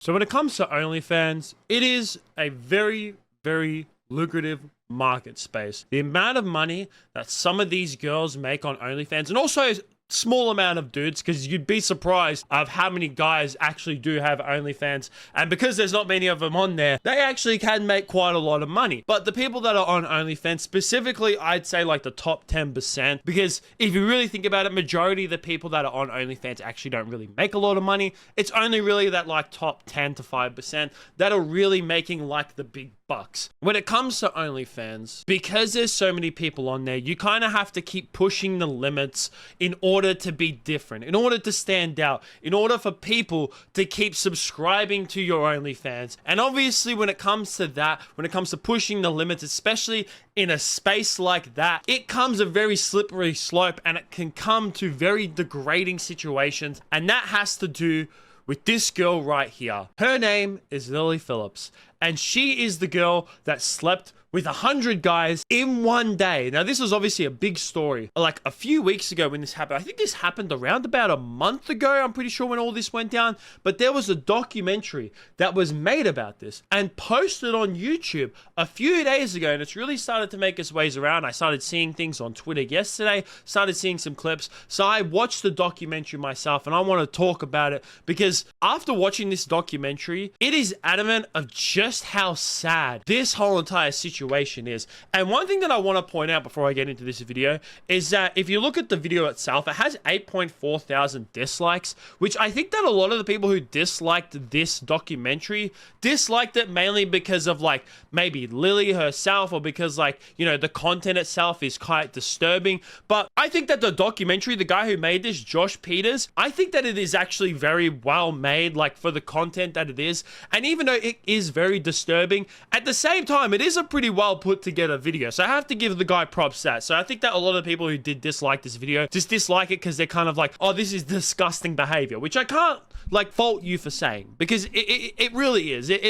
So when it comes to OnlyFans, it is a very, very lucrative market space. The amount of money that some of these girls make on OnlyFans, and also small amount of dudes, because you'd be surprised of how many guys actually do have OnlyFans, and because there's not many of them on there, they actually can make quite a lot of money. But the people that are on OnlyFans, specifically, I'd say like the top 10%, because if you really think about it, majority of the people that are on OnlyFans actually don't really make a lot of money. It's only really that like top 10 to 5% that are really making like the big bucks. When it comes to OnlyFans, because there's so many people on there, you kind of have to keep pushing the limits in order to be different, in order to stand out, in order for people to keep subscribing to your OnlyFans. And obviously when it comes to that, when it comes to pushing the limits, especially in a space like that, it comes a very slippery slope, and it can come to very degrading situations. And that has to do with this girl right here. Her name is Lily Phillips, and she is the girl that slept with 100 guys in one day. Now, this was obviously a big story like a few weeks ago when this happened. I think this happened around about a month ago, I'm pretty sure, when all this went down. But there was a documentary that was made about this and posted on YouTube a few days ago, and it's really started to make its ways around. I started seeing things on Twitter yesterday, started seeing some clips. So I watched the documentary myself, and I want to talk about it because after watching this documentary, it is adamant of just how sad this whole entire situation is. And one thing that I want to point out before I get into this video is that if you look at the video itself, it has 8.4 thousand dislikes, which I think that a lot of the people who disliked this documentary disliked it mainly because of like maybe Lily herself, or because like, you know, the content itself is quite disturbing. But I think that the documentary, the guy who made this, Josh Peters, I think that it is actually very well made, like for the content that it is. And even though it is very disturbing, at the same time, it is a pretty well put together video. So I have to give the guy props that. So I think that a lot of people who did dislike this video just dislike it because they're kind of like, oh, this is disgusting behavior, which I can't like fault you for saying, because it really is. It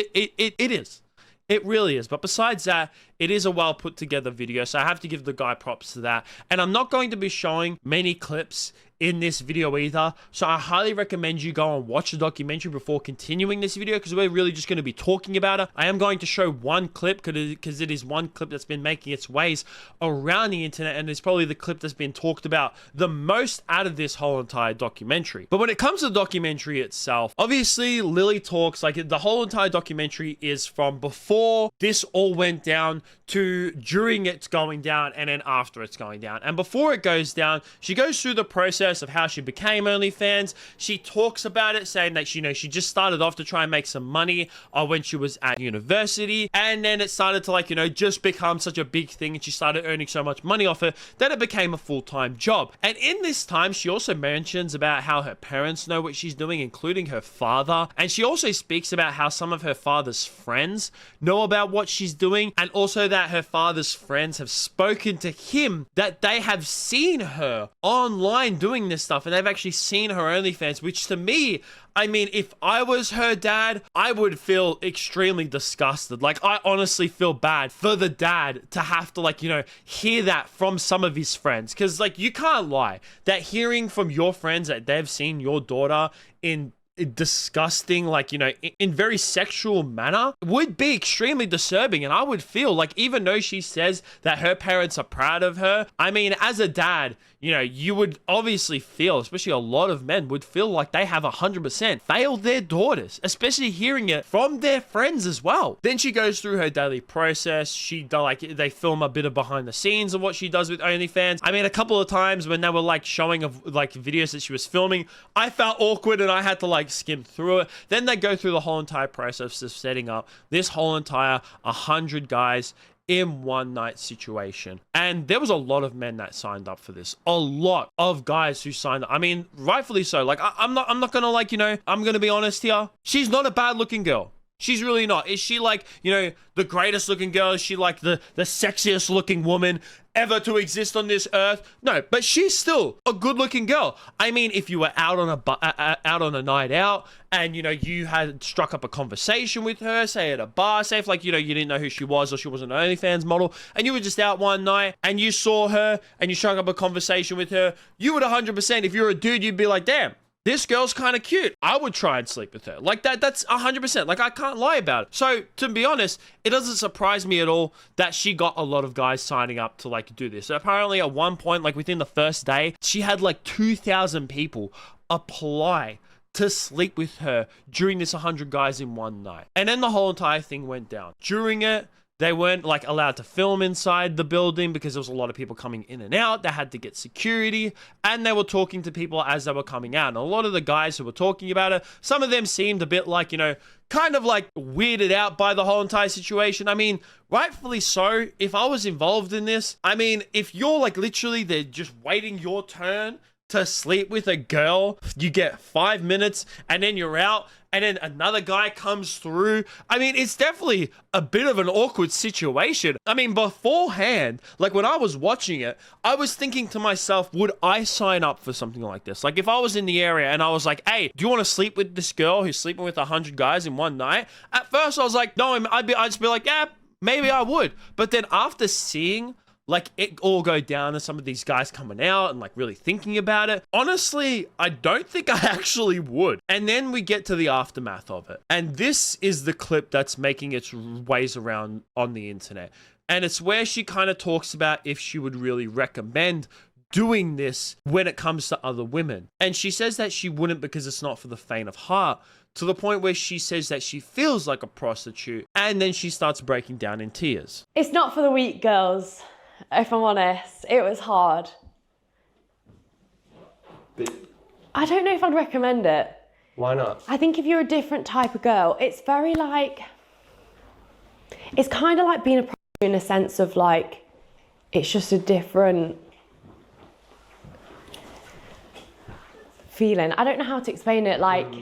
is. It really is. But besides that, it is a well put together video. So I have to give the guy props to that. And I'm not going to be showing many clips in this video either. So I highly recommend you go and watch the documentary before continuing this video, because we're really just going to be talking about it. I am going to show one clip because it is one clip that's been making its ways around the internet, and it's probably the clip that's been talked about the most out of this whole entire documentary. But when it comes to the documentary itself, obviously Lily talks, like the whole entire documentary is from before this all went down to during it's going down and then after it's going down. And before it goes down, she goes through the process of how she became OnlyFans. She talks about it, saying that she just started off to try and make some money when she was at university, and then it started to like, just become such a big thing, and she started earning so much money off it that it became a full-time job. And in this time, she also mentions about how her parents know what she's doing, including her father, and she also speaks about how some of her father's friends know about what she's doing, and also that her father's friends have spoken to him that they have seen her online doing this stuff, and they've actually seen her OnlyFans, which to me, I mean, if I was her dad, I would feel extremely disgusted. Like, I honestly feel bad for the dad to have to, like, hear that from some of his friends. Because, like, you can't lie that hearing from your friends that they've seen your daughter in disgusting, like, in very sexual manner would be extremely disturbing. And I would feel like, even though she says that her parents are proud of her, I mean, as a dad, you would obviously feel, especially a lot of men would feel like they have 100% failed their daughters, especially hearing it from their friends as well. Then she goes through her daily process. They film a bit of behind the scenes of what she does with OnlyFans. I mean, a couple of times when they were like showing of like videos that she was filming, I felt awkward and I had to like skim through it. Then they go through the whole entire process of setting up this whole entire 100 guys in one night situation. And there was a lot of men that signed up for this. A lot of guys who signed up. I mean, rightfully so. Like, I'm not gonna like, I'm gonna be honest here. She's not a bad looking girl. She's really not. Is she like, the greatest looking girl? Is she like the sexiest looking woman ever to exist on this earth? No, but she's still a good looking girl. I mean, if you were out on a night out and, you had struck up a conversation with her, say at a bar, say if like, you didn't know who she was or she was an OnlyFans model, and you were just out one night and you saw her and you struck up a conversation with her, you would 100%, if you're a dude, you'd be like, damn, this girl's kind of cute. I would try and sleep with her. Like that's 100%. Like, I can't lie about it. So to be honest, it doesn't surprise me at all that she got a lot of guys signing up to like do this. So apparently at one point, like within the first day, she had like 2,000 people apply to sleep with her during this 100 guys in one night. And then the whole entire thing went down. During it, they weren't like allowed to film inside the building because there was a lot of people coming in and out. They had to get security, and they were talking to people as they were coming out. And a lot of the guys who were talking about it, some of them seemed a bit like, you know, kind of like weirded out by the whole entire situation. I mean, rightfully so. If I was involved in this, I mean, if you're like literally they're just waiting your turn to sleep with a girl, you get 5 minutes and then you're out, and then another guy comes through. I mean, it's definitely a bit of an awkward situation. I mean, beforehand, like when I was watching it, I was thinking to myself, would I sign up for something like this? Like if I was in the area and I was like, hey, do you want to sleep with this girl who's sleeping with 100 guys in one night? At first I was like, no, I'd just be like, yeah, maybe I would. But then after seeing like it all go down and some of these guys coming out and like really thinking about it, honestly, I don't think I actually would. And then we get to the aftermath of it. And this is the clip that's making its ways around on the internet. And it's where she kind of talks about if she would really recommend doing this when it comes to other women. And she says that she wouldn't because it's not for the faint of heart, to the point where she says that she feels like a prostitute. And then she starts breaking down in tears. It's not for the weak, girls. If I'm honest, it was hard. But I don't know if I'd recommend it. why not? I think if you're a different type of girl, it's very like, it's kind of like being a prostitute in a sense of like, it's just a different feeling. I don't know how to explain it. Like,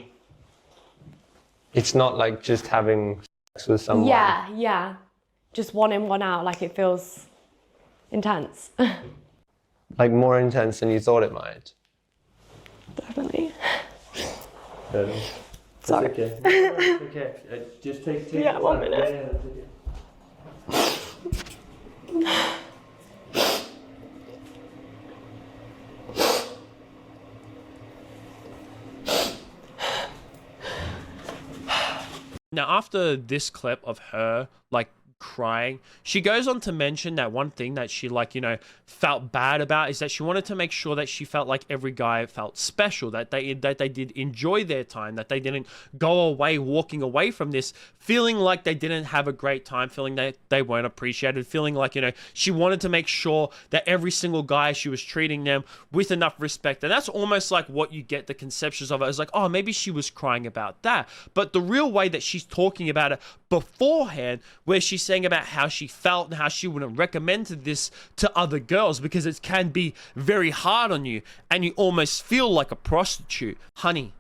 It's not like just having sex with someone. yeah. Just one in, one out. Like it feels intense. Like more intense than you thought it might. Definitely. It's Sorry. okay. It's okay. Just take Yeah, it 1 minute. Yeah, take it. Now, after this clip of her, like, crying, she goes on to mention that one thing that she, like, you know, felt bad about is that she wanted to make sure that she felt like every guy felt special, that they did enjoy their time, that they didn't go away walking away from this feeling like they didn't have a great time, feeling that they weren't appreciated, feeling like, you know, she wanted to make sure that every single guy, she was treating them with enough respect. And that's almost like what you get the conceptions of it as, like, oh, maybe she was crying about that. But the real way that she's talking about it beforehand, where she's saying about how she felt and how she wouldn't recommend this to other girls because it can be very hard on you and you almost feel like a prostitute. Honey,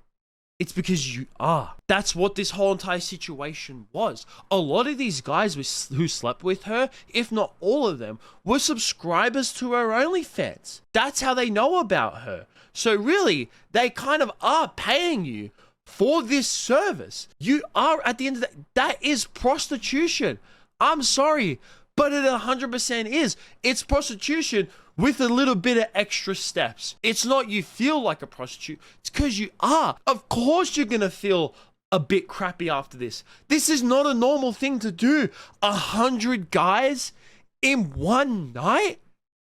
it's because you are. That's what this whole entire situation was. A lot of these guys who slept with her, if not all of them, were subscribers to her OnlyFans. That's how they know about her. So really, they kind of are paying you for this service. You are, at the end of the day, that is prostitution. I'm sorry, but it 100% is. It's prostitution with a little bit of extra steps. It's not you feel like a prostitute. It's because you are. Of course you're going to feel a bit crappy after this. This is not a normal thing to do. 100 guys in one night?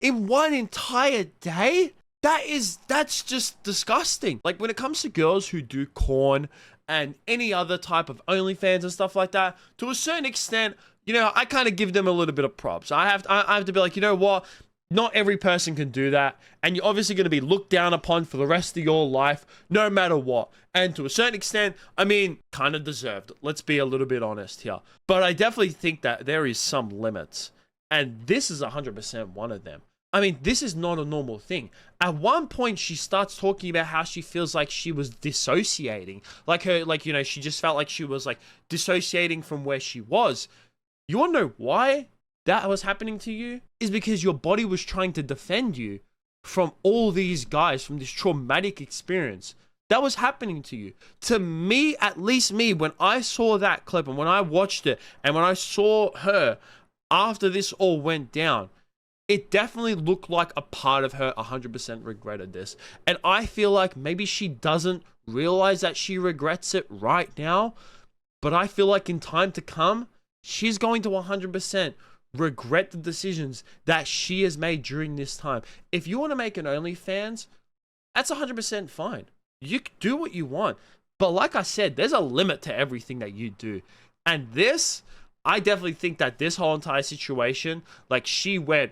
In one entire day? That's just disgusting. Like, when it comes to girls who do corn and any other type of OnlyFans and stuff like that, to a certain extent, you know, I kind of give them a little bit of props. I have to be like, you know what? Not every person can do that. And you're obviously going to be looked down upon for the rest of your life, no matter what. And to a certain extent, I mean, kind of deserved. Let's be a little bit honest here. But I definitely think that there is some limits. And this is 100% one of them. I mean, this is not a normal thing. At one point, she starts talking about how she feels like she was dissociating. Like her, like, you know, she just felt like she was like dissociating from where she was. You want to know why that was happening to you? Is because your body was trying to defend you from all these guys, from this traumatic experience. That was happening to you. To me, at least me, when I saw that clip and when I watched it and when I saw her after this all went down, it definitely looked like a part of her 100% regretted this. And I feel like maybe she doesn't realize that she regrets it right now, but I feel like in time to come, she's going to 100% regret the decisions that she has made during this time. If you want to make an OnlyFans, that's 100% fine. You can do what you want. But like I said, there's a limit to everything that you do. And this, I definitely think that this whole entire situation, like, she went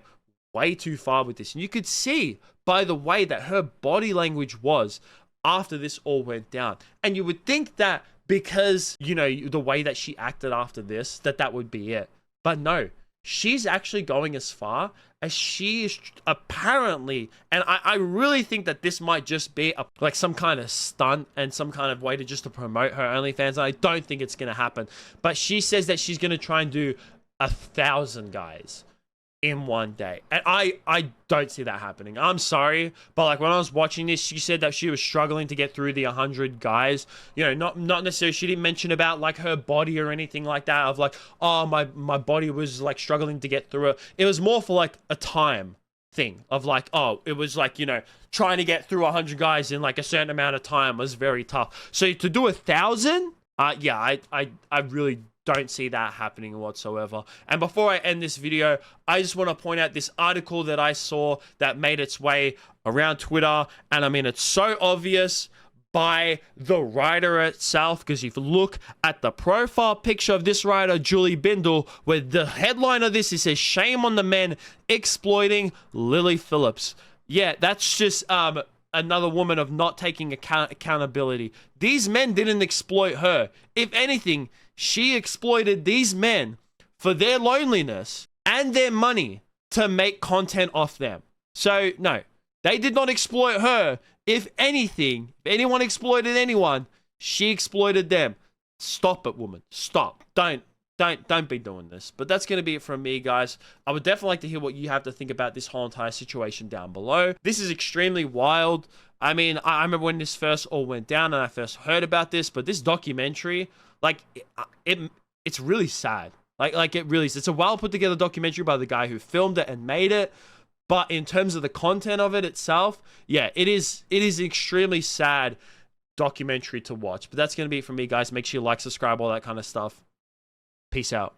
way too far with this. And you could see by the way that her body language was after this all went down. And you would think that because, you know, the way that she acted after this, that would be it. But no, she's actually going as far as she is apparently, and I really think that this might just be like some kind of stunt and some kind of way to promote her OnlyFans. And I don't think it's going to happen. But she says that she's going to try and do 1,000 guys in one day. And I don't see that happening. I'm sorry, but like when I was watching this, she said that she was struggling to get through the 100 guys. You know, not necessarily, she didn't mention about like her body or anything like that of like, oh, my body was like struggling to get through it. It was more for like a time thing of like, oh, it was like, you know, trying to get through 100 guys in like a certain amount of time was very tough. So to do 1,000, yeah, I really don't see that happening whatsoever. And before I end this video, I just want to point out this article that I saw that made its way around Twitter. And I mean, it's so obvious by the writer itself, because if you look at the profile picture of this writer, Julie Bindel, where the headline of this, it says, "Shame on the men exploiting Lily Phillips." Yeah, that's just another woman of not taking accountability. These men didn't exploit her. If anything, she exploited these men for their loneliness and their money to make content off them. So, no, they did not exploit her. If anything, if anyone exploited anyone, she exploited them. Stop it, woman. Stop. Don't be doing this. But that's going to be it from me, guys. I would definitely like to hear what you have to think about this whole entire situation down below. This is extremely wild. I mean, I remember when this first all went down and I first heard about this, but this documentary, like, it's really sad. Like it really is. It's a well put together documentary by the guy who filmed it and made it. But in terms of the content of it itself, yeah, it is an extremely sad documentary to watch. But that's going to be it from me, guys. Make sure you like, subscribe, all that kind of stuff. Peace out.